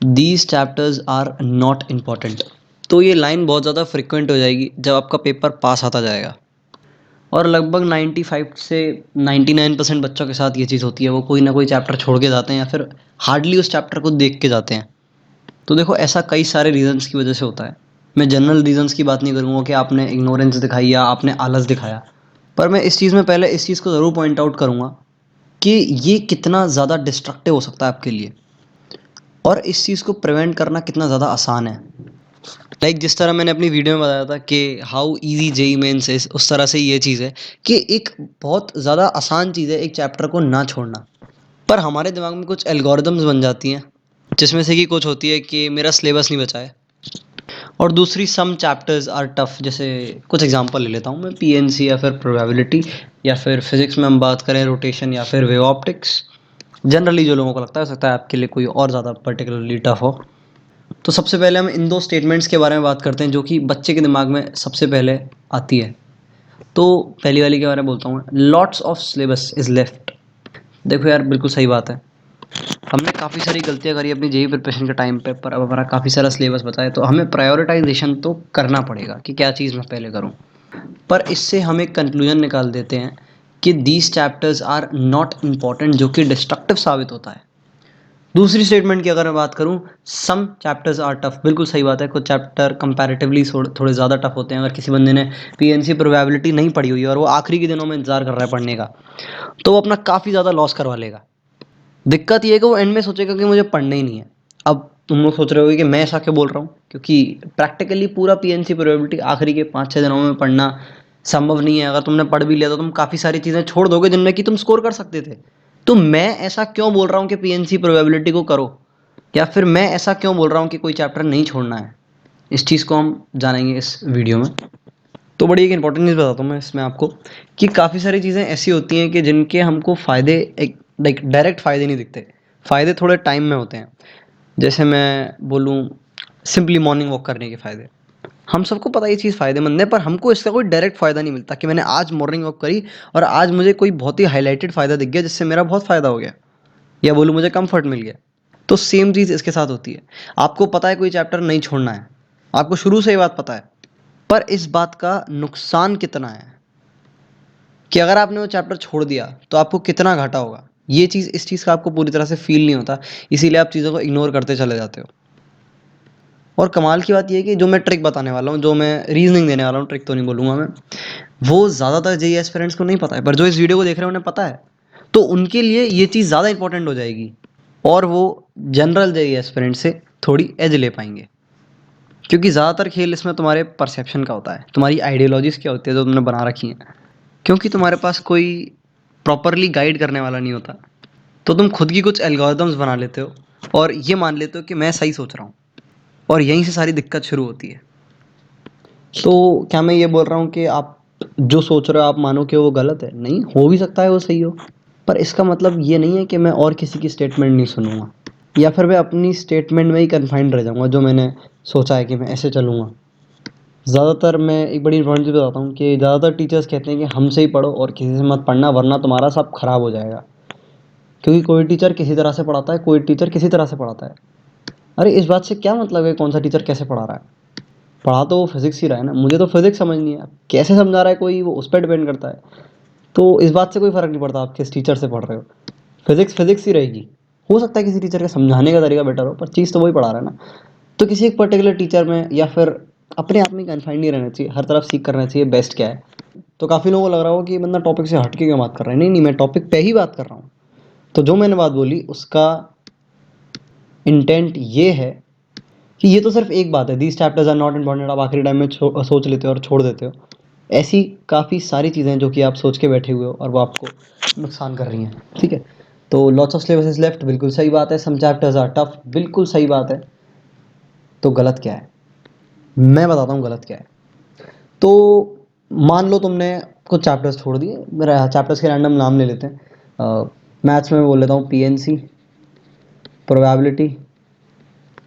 These chapters are not important. तो ये line बहुत ज़्यादा फ्रिक्वेंट हो जाएगी जब आपका पेपर पास आता जाएगा, और लगभग 95 से 99% बच्चों के साथ ये चीज़ होती है। वो कोई ना कोई चैप्टर छोड़ के जाते हैं या फिर हार्डली उस चैप्टर को देख के जाते हैं। तो देखो, ऐसा कई सारे रीजंस की वजह से होता है। मैं जनरल रीजंस की बात नहीं करूँगा कि आपने इग्नोरेंस दिखाई या आपने आलस दिखाया, पर मैं इस चीज़ में पहले इस चीज़ को ज़रूर पॉइंट आउट करूँगा कि ये कितना ज़्यादा डिस्ट्रक्टिव हो सकता है आपके लिए, और इस चीज़ को प्रिवेंट करना कितना ज़्यादा आसान है। जिस तरह मैंने अपनी वीडियो में बताया था कि how easy JEE Mains is, उस तरह से ये चीज़ है कि एक बहुत ज़्यादा आसान चीज़ है एक चैप्टर को ना छोड़ना। पर हमारे दिमाग में कुछ एल्गोरिदम्स बन जाती हैं, जिसमें से कि कुछ होती है कि मेरा सिलेबस नहीं बचा है, और दूसरी सम चैप्टर्स आर टफ। जैसे कुछ एग्जांपल ले लेता हूँ मैं, पीएनसी या फिर प्रोबेबिलिटी, या फिर फिजिक्स में हम बात करें रोटेशन या फिर वेव ऑप्टिक्स। जनरली जो लोगों को लगता है, हो सकता है आपके लिए कोई और ज़्यादा पर्टिकुलरली टफ हो। तो सबसे पहले हम इन दो स्टेटमेंट्स के बारे में बात करते हैं जो कि बच्चे के दिमाग में सबसे पहले आती है। तो पहली वाली के बारे में बोलता हूँ, lots of syllabus is left. देखो यार, बिल्कुल सही बात है। हमने काफ़ी सारी गलतियाँ करी अपनी जेई प्रिपरेशन के टाइम पे, पर अब हमारा काफ़ी सारा सिलेबस बचा है, तो हमें प्रायोरिटाइजेशन तो करना पड़ेगा कि क्या चीज़ मैं पहले करूँ। पर इससे हम एक कंक्लूजन निकाल देते हैं कि these chapters are not important, जो कि डिस्ट्रक्टिव साबित होता है। दूसरी स्टेटमेंट की अगर मैं बात करूं, सम चैप्टर्स आर टफ। बिल्कुल सही बात है, कुछ चैप्टर कंपैरेटिवली थोड़े ज़्यादा टफ होते हैं। अगर किसी बंदे ने पीएनसी प्रोबेबिलिटी नहीं पढ़ी हुई है और वो आखिरी के दिनों में इंतजार कर रहा है पढ़ने का, तो वो अपना काफ़ी ज़्यादा लॉस करवा लेगा। दिक्कत ये है कि वो एंड में सोचेगा कि मुझे पढ़ना ही नहीं है। अब तुम लोग सोच रहे होगे कि मैं ऐसा क्यों बोल रहा हूँ, क्योंकि प्रैक्टिकली पूरा पीएनसी प्रोबेबिलिटी आखिरी के 5-6 दिनों में पढ़ना संभव नहीं है। अगर तुमने पढ़ भी लिया तो तुम काफ़ी सारी चीज़ें छोड़ दोगे जिनमें कि तुम स्कोर कर सकते थे। तो मैं ऐसा क्यों बोल रहा हूँ कि पीएनसी प्रोबेबिलिटी को करो, या फिर मैं ऐसा क्यों बोल रहा हूँ कि कोई चैप्टर नहीं छोड़ना है, इस चीज़ को हम जानेंगे इस वीडियो में। तो बड़ी एक इंपॉर्टेंट चीज़ बताता हूँ मैं इसमें आपको, कि काफ़ी सारी चीज़ें ऐसी होती हैं कि जिनके हमको फ़ायदे एक डायरेक्ट फ़ायदे नहीं दिखते। फ़ायदे थोड़े टाइम में होते हैं। जैसे मैं बोलूँ, सिंपली मॉर्निंग वॉक करने के फ़ायदे। हम सबको पता है ये चीज़ फ़ायदेमंद है, पर हमको इसका कोई डायरेक्ट फ़ायदा नहीं मिलता कि मैंने आज मॉर्निंग वॉक करी और आज मुझे कोई बहुत ही हाईलाइटेड फ़ायदा दिख गया जिससे मेरा बहुत फ़ायदा हो गया, या बोलूँ मुझे कम्फर्ट मिल गया। तो सेम चीज़ इसके साथ होती है। आपको पता है कोई चैप्टर नहीं छोड़ना है, आपको शुरू से ये बात पता है, पर इस बात का नुकसान कितना है कि अगर आपने वो चैप्टर छोड़ दिया तो आपको कितना घाटा होगा। ये चीज़, इस चीज़ का आपको पूरी तरह से फील नहीं होता, इसीलिए आप चीज़ों को इग्नोर करते चले जाते हो। और कमाल की बात ये है कि जो मैं ट्रिक बताने वाला हूँ, जो मैं रीजनिंग देने वाला हूँ, ट्रिक तो नहीं बोलूँगा मैं, वो ज़्यादातर जेईई एस्पिरेंट्स को नहीं पता है, पर जो इस वीडियो को देख रहे हैं उन्हें पता है। तो उनके लिए ये चीज़ ज़्यादा इंपॉर्टेंट हो जाएगी, और वो जनरल जेईई एस्पिरेंट से थोड़ी एज ले पाएंगे। क्योंकि ज़्यादातर खेल इसमें तुम्हारे परसेप्शन का होता है, तुम्हारी आइडियोलॉजीज़ क्या होती है जो तुमने बना रखी हैं। क्योंकि तुम्हारे पास कोई प्रॉपरली गाइड करने वाला नहीं होता, तो तुम खुद की कुछ एल्गोरिदम्स बना लेते हो और ये मान लेते हो कि मैं सही सोच रहा हूँ, और यहीं से सारी दिक्कत शुरू होती है। तो क्या मैं ये बोल रहा हूँ कि आप जो सोच रहे हो आप मानो कि वो गलत है? नहीं, हो भी सकता है वो सही हो, पर इसका मतलब ये नहीं है कि मैं और किसी की स्टेटमेंट नहीं सुनूंगा, या फिर मैं अपनी स्टेटमेंट में ही कन्फाइंड रह जाऊंगा जो मैंने सोचा है कि मैं ऐसे चलूँगा। ज़्यादातर मैं एक बड़ी इंपॉर्टेंट चीज़ बताता हूँ कि ज़्यादातर टीचर्स कहते हैं कि हमसे ही पढ़ो और किसी से मत पढ़ना, वरना तुम्हारा सब खराब हो जाएगा। क्योंकि कोई टीचर किसी तरह से पढ़ाता है, कोई टीचर किसी तरह से पढ़ाता है। अरे इस बात से क्या मतलब है कौन सा टीचर कैसे पढ़ा रहा है? पढ़ा तो वो फिजिक्स ही रहा है ना। मुझे तो फिजिक्स समझ नहीं है, कैसे समझा रहा है कोई, वो उस पर डिपेंड करता है। तो इस बात से कोई फ़र्क नहीं पड़ता आप किस टीचर से पढ़ रहे हो, फिजिक्स फिजिक्स ही रहेगी। हो सकता है किसी टीचर का समझाने का तरीका बेटर हो, पर चीज़ तो वही पढ़ा रहा है ना। तो किसी एक पर्टिकुलर टीचर में या फिर अपने आप में कन्फाइंड नहीं रहना चाहिए, हर तरफ सीख करना चाहिए बेस्ट क्या है। तो काफ़ी लोगों को लग रहा हो कि ये बंदा टॉपिक से हट के क्यों बात कर रहा है। नहीं नहीं, मैं टॉपिक पे ही बात कर रहा हूँ। तो जो मैंने बात बोली उसका इंटेंट ये है कि ये तो सिर्फ एक बात है, these chapters are not important, आप आखिरी टाइम में सोच लेते हो और छोड़ देते हो। ऐसी काफ़ी सारी चीज़ें जो कि आप सोच के बैठे हुए हो और वो आपको नुकसान कर रही हैं, ठीक है। तो lots of syllabus is left, बिल्कुल सही बात है। सम चैप्टर्स आर टफ, बिल्कुल सही बात है। तो गलत क्या है, मैं बताता हूँ गलत क्या है। तो मान लो तुमने कुछ चैप्टर्स छोड़ दिए, मेरा चैप्टर्स के रैंडम नाम ले लेते हैं। मैथ्स में बोल लेता हूँ पीएनसी, प्रोबेबिलिटी,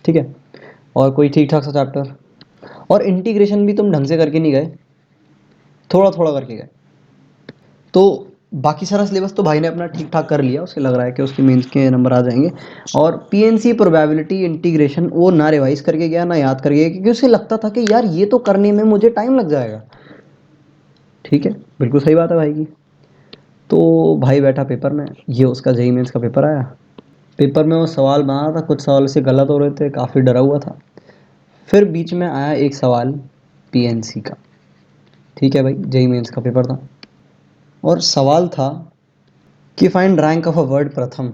ठीक है, और कोई ठीक ठाक सा चैप्टर। और इंटीग्रेशन भी तुम ढंग से करके नहीं गए, थोड़ा थोड़ा करके गए। तो बाकी सारा सिलेबस तो भाई ने अपना ठीक ठाक कर लिया, उसे लग रहा है कि उसके मेंस के नंबर आ जाएंगे। और पीएनसी प्रोबेबिलिटी इंटीग्रेशन वो ना रिवाइज करके गया ना याद करके गया, क्योंकि उसे लगता था कि यार ये तो करने में मुझे टाइम लग जाएगा। ठीक है, बिल्कुल सही बात है भाई की। तो भाई बैठा पेपर में, ये उसका जेईई मेंस का पेपर आया। पेपर में वो सवाल बना रहा था, कुछ सवाल से गलत हो रहे थे, काफ़ी डरा हुआ था। फिर बीच में आया एक सवाल पीएनसी का। ठीक है भाई, जेईई मेंस का पेपर था और सवाल था कि find rank of a word प्रथम।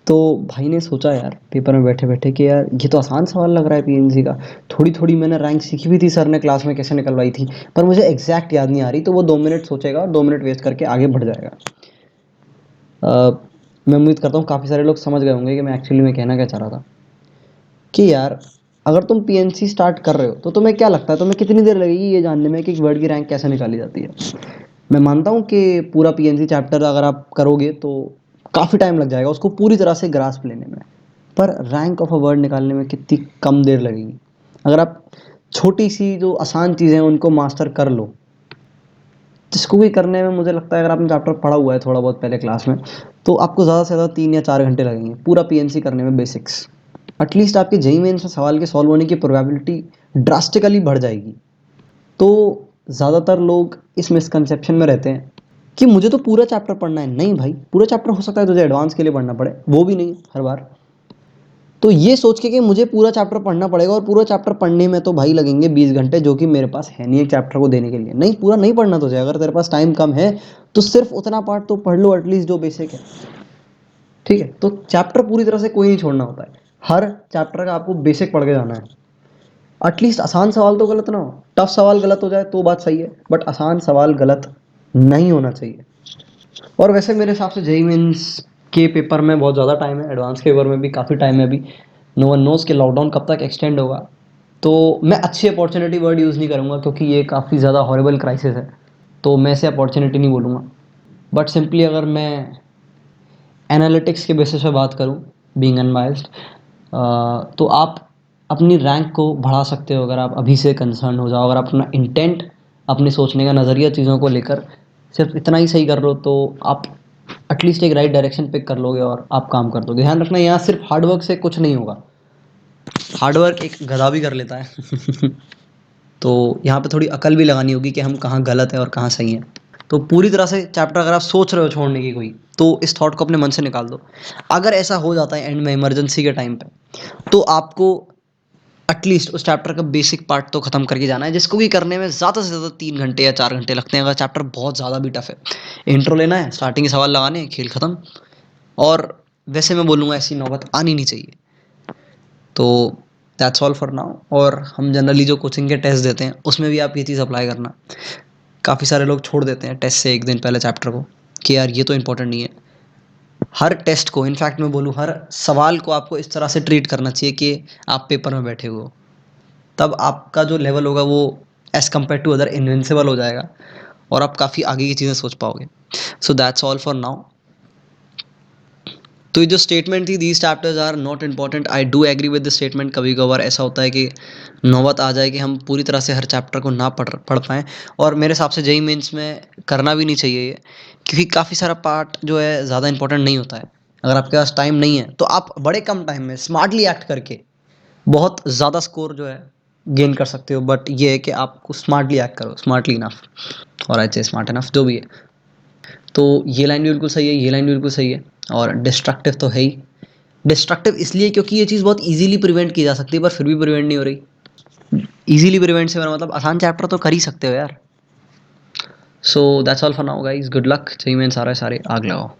तो भाई ने सोचा यार पेपर में बैठे बैठे कि यार ये तो आसान सवाल लग रहा है पीएनसी का, थोड़ी थोड़ी मैंने रैंक सीखी हुई थी, सर ने क्लास में कैसे निकलवाई थी, पर मुझे एग्जैक्ट याद नहीं आ रही। तो वो 2 मिनट सोचेगा और 2 मिनट वेस्ट करके आगे बढ़ जाएगा। मैं उम्मीद करता हूँ काफ़ी सारे लोग समझ गए होंगे कि मैं एक्चुअली में कहना क्या चाह रहा था। कि यार अगर तुम पीएनसी स्टार्ट कर रहे हो तो तुम्हें क्या लगता है तुम्हें कितनी देर लगेगी ये जानने में कि एक वर्ड की रैंक कैसे निकाली जाती है। मैं मानता हूँ कि पूरा पीएनसी चैप्टर अगर आप करोगे तो काफ़ी टाइम लग जाएगा उसको पूरी तरह से ग्रास्प लेने में, पर रैंक ऑफ अ वर्ड निकालने में कितनी कम देर लगेगी। अगर आप छोटी सी जो आसान चीज़ें हैं उनको मास्टर कर लो, जिसको भी करने में मुझे लगता है अगर आपने चैप्टर पढ़ा हुआ है थोड़ा बहुत पहले क्लास में, तो आपको ज़्यादा से ज़्यादा 3 या 4 घंटे लगेंगे पूरा पीएनसी करने में, बेसिक्स। एटलीस्ट आपके जेईई मेंस में सवाल के सॉल्व होने की प्रोबेबिलिटी ड्रास्टिकली बढ़ जाएगी। तो ज़्यादातर लोग इस मिसकंसेप्शन में रहते हैं कि मुझे तो पूरा चैप्टर पढ़ना है। नहीं भाई, पूरा चैप्टर हो सकता है तुझे एडवांस के लिए पढ़ना पड़े, वो भी नहीं हर बार। तो ये सोच के कि मुझे पूरा चैप्टर पढ़ना पड़ेगा और पूरा चैप्टर पढ़ने में तो भाई लगेंगे 20 घंटे, जो कि मेरे पास है नहीं एक चैप्टर को देने के लिए। नहीं, पूरा नहीं पढ़ना तुझे, अगर तेरे पास टाइम कम है तो सिर्फ उतना पार्ट तो पढ़ लो एटलीस्ट जो बेसिक है। ठीक है, तो चैप्टर पूरी तरह से कोई नहीं छोड़ना होता है, हर चैप्टर का आपको बेसिक पढ़ के जाना है। एटलीस्ट आसान सवाल तो गलत ना हो, टफ सवाल गलत हो जाए तो बात सही है, बट आसान सवाल गलत नहीं होना चाहिए। और वैसे मेरे हिसाब से जेईई मेंस के पेपर में बहुत ज़्यादा टाइम है, एडवांस के पेपर में भी काफ़ी टाइम है अभी। नो वन नोज़ कि लॉकडाउन कब तक एक्सटेंड होगा। तो मैं अच्छी अपॉर्चुनिटी वर्ड यूज़ नहीं करूँगा क्योंकि ये काफ़ी ज़्यादा हॉरिबल क्राइसिस है, तो मैं इसे अपॉर्चुनिटी नहीं बोलूँगा। बट सिंपली अगर मैं एनालिटिक्स के बेसिस पे बात करूँ, बीइंग अनबायस्ड, तो आप अपनी रैंक को बढ़ा सकते हो अगर आप अभी से कंसर्न हो जाओ। अगर आप अपना इंटेंट, अपने सोचने का नज़रिया चीज़ों को लेकर सिर्फ इतना ही सही कर लो तो आप एटलीस्ट एक राइट डायरेक्शन पिक कर लोगे और आप काम कर दोगे। ध्यान रखना, यहाँ सिर्फ हार्डवर्क से कुछ नहीं होगा, हार्डवर्क एक गधा भी कर लेता है। तो यहाँ पे थोड़ी अकल भी लगानी होगी कि हम कहाँ गलत है और कहाँ सही है। तो पूरी तरह से चैप्टर अगर आप सोच रहे हो छोड़ने की कोई, तो इस थॉट को अपने मन से निकाल दो। अगर ऐसा हो जाता है एंड में इमरजेंसी के टाइम पे, तो आपको एटलीस्ट उस चैप्टर का बेसिक पार्ट तो खत्म करके जाना है, जिसको भी करने में ज़्यादा से ज़्यादा 3 घंटे या 4 घंटे लगते हैं अगर चैप्टर बहुत ज़्यादा भी टफ है। इंट्रो लेना है, स्टार्टिंग के सवाल लगाने हैं, खेल खत्म। और वैसे मैं बोलूँगा ऐसी नौबत आनी नहीं चाहिए। तो दैट्स ऑल फॉर नाउ। और हम जनरली जो कोचिंग के टेस्ट देते हैं उसमें भी आप ये चीज़ अप्लाई करना। काफ़ी सारे लोग छोड़ देते हैं टेस्ट से एक दिन पहले चैप्टर को कि यार ये तो इंपॉर्टेंट नहीं है। हर टेस्ट को, इनफैक्ट मैं बोलूँ हर सवाल को आपको इस तरह से ट्रीट करना चाहिए कि आप पेपर में बैठे हुए हो, तब आपका जो लेवल होगा वो as compare to other invincible हो जाएगा और आप काफ़ी आगे की चीज़ें सोच पाओगे। So that's all for now. तो ये जो स्टेटमेंट थी, these chapters are not important, I do agree with the statement. कभी कभार ऐसा होता है कि नौबत आ जाए कि हम पूरी तरह से हर चैप्टर को ना पढ़ पाएँ, और मेरे हिसाब से जेईई मेंस में करना भी नहीं चाहिए ये, क्योंकि काफ़ी सारा पार्ट जो है ज़्यादा इंपॉर्टेंट नहीं होता है। अगर आपके पास टाइम नहीं है तो आप बड़े कम टाइम में स्मार्टली एक्ट करके बहुत ज़्यादा स्कोर जो है गेन कर सकते हो। बट ये है कि आपको स्मार्टली एक्ट करो, स्मार्टली इनफ, और आई से स्मार्ट इनफ, जो भी है। तो ये लाइन भी बिल्कुल सही है, ये लाइन भी बिल्कुल सही है। और डिस्ट्रक्टिव तो है ही। डिस्ट्रक्टिव इसलिए क्योंकि ये चीज़ बहुत इजीली प्रिवेंट की जा सकती है, पर फिर भी प्रिवेंट नहीं हो रही। इजीली प्रिवेंट से मेरा मतलब आसान चैप्टर तो कर ही सकते हो यार। सो that's all for now guys, good luck, चाहिए में सारे सारे आग लगाओ।